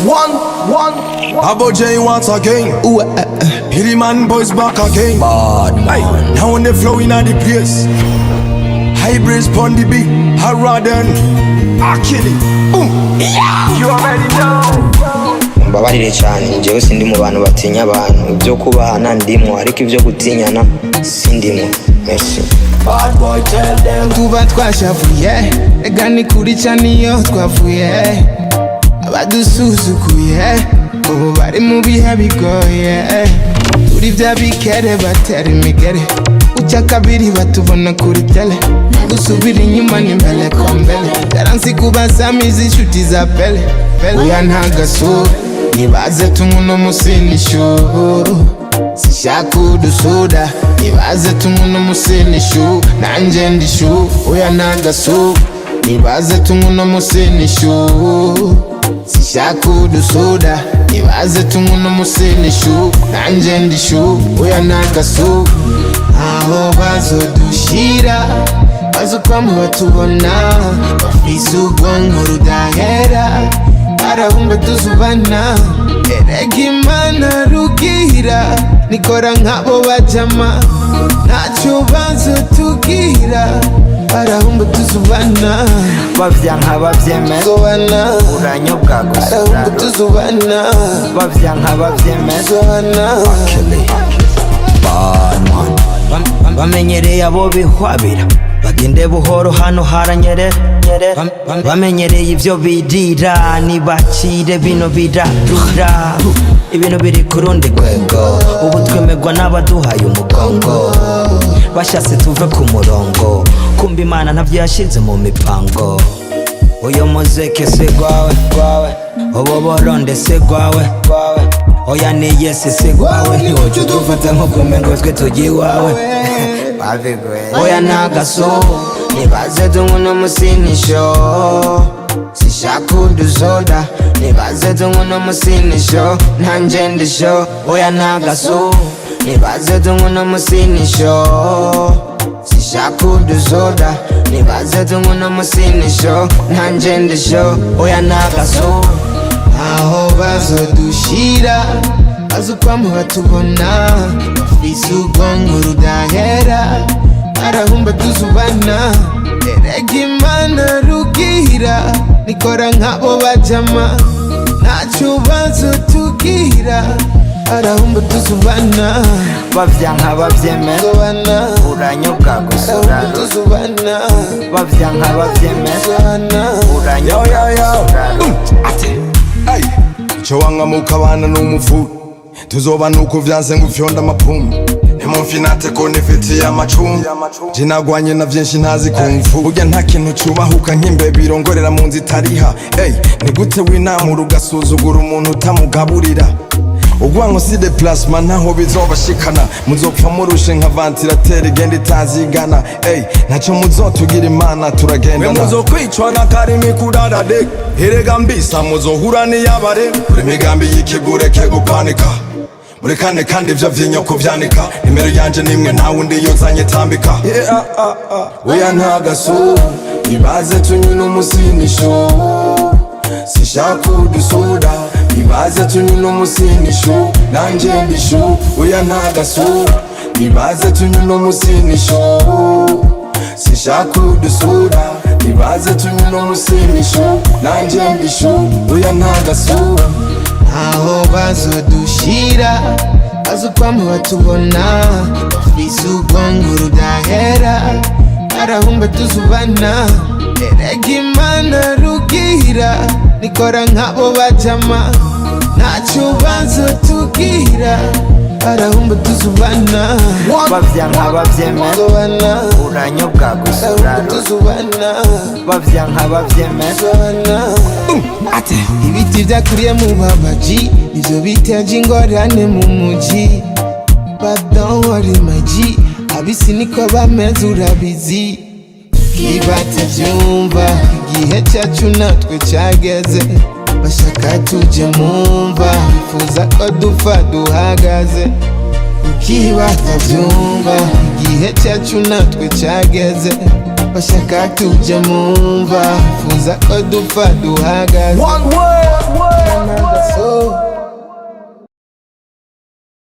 One. Abo J once again. Hilly man boys back again. Bad man. Now when they flow in at the place. Hybrids pon the beat. Haraden. Akili. Boom. Yeah. You already know. Mbabarire cyane njyewe sindi mu bantu batinya abantu ibyo kubahana ndimo ariko ibyo gutinyana sindimo. Merci. Bad boy tell them. Tuba twashavuye ega ni kuri cyane iyo twavuye abadusuzukuye ubu bari mu bihe bigoye turi bya bikere batera imigere ucya kabiri batubona kuri tele gusubira inyuma ni mbele kwa mbele garansi kubasama izishuti za pele OYA NTAGA SO nibaze tumuno musinisho sishaka udusoda nibaze tumuno musinisho nanje ndisho OYA NTAGA SO nibaze tumuno musinisho sishaka udusoda nibaze tumuno musinisho nanje ndisho OYA NTAGA SO aho bazodushira bazokwama batubona bafise ubwonko rudahera barahumba tuzubana erega Imana rugira nikora nk'abo bajama ntacyo bazotubwira barahumba tuzubana Bavyanka bavyemeza uranyobwa gusa barahumba tuzubana bavyanka bavyemeza Akili. Bad man. bamenyereye abo bihwabira bagende buhoro hano haranyere bamenyereye ivyo bidira nibakire bino bidarura ibintu biri kurundi rwego ubu twemegwa n'abaduhaye umugongo bashatse tuve ku murongo kumva Imana ntavyo yashize mu mipango uyo muzeke se gwawe ubu boronde se gwawe oya ni yesi se gwawe ntiwoca udufata nko kumengo twe tugiye iwawe OYA NTAGA SO nibaze tumuno musinisho sishaka udusoda nibaze tumuno musinisho nanje ndisho OYA NTAGA SO nibaze tumuno musinisho sishaka udusoda nibaze tumuno musinisho nanje ndisho OYA NTAGA SO aho bazodushira bazokwama batubona bafise ubwonko rudahera barahumba tuzubana erega Imana rugira nikora nk'abo bajama ntacyo bazotubwira barahumba tuzubana bavyanka bavyemeza uranyobwa gusa tuzubana bavyanka bavyemeza uranyobwa Ate. Ay. Icyo wanga mukabana n'umufu tuzoba nuko vyanse ngufyonda amapumbu nimumfinate ko nifitiye amacumbi jinagwanye na vyinshi ntazi kumfu burya nta kintu cyubahuka nk'imbe birongorera mu nzi itariha ni gute winamura ugasuzugura umuntu utamugaburira ugwanko si de plasma ntaho bizobashikana muzopfa murushe nka ventilateur igenda itazigana ntacyo muzotugira Imana turagendana muzokwicwa na karimi kudadade herega mbisa muzohura n'iyabare imigambi y'ikigureke gupanika murekane kandi ivyo vy'inyoko vyanika nimero yanje nimwe nta wundi yozanye tambika OYA NTAGA SO nibaze tunyuno musinisho sishaka udusoda nibaze tunyuno musinisho nanje ndisho OYA NTAGA SO nibaze tunyuno musinisho sishaka udusoda nibaze tunyuno musinisho nanje ndisho OYA NTAGA SO aho bazodushira bazokwama batubona bafise ubwonko rudahera barahumba tuzubana erega Imana rugira nikora nk'abo bajama ntacyo bazotubwira barahumba tuzubana bavyanka bavyemeza uranyobwa gusa tuzubana bavyanka bavyemeza Ate. Ibiti vyakuriye mu babaji ivyo biteje ingorane mu muji but don't worry my G abisi niko bameze urabizi kibate vyumva igihe cyacu natwe cyageze bashaka tuje mumva bifuza ko dupfa duhagaze ukibata vyumva igihe cyacu natwe cyageze bashaka tuje mumva bifuza ko dupfa duhagaze One word.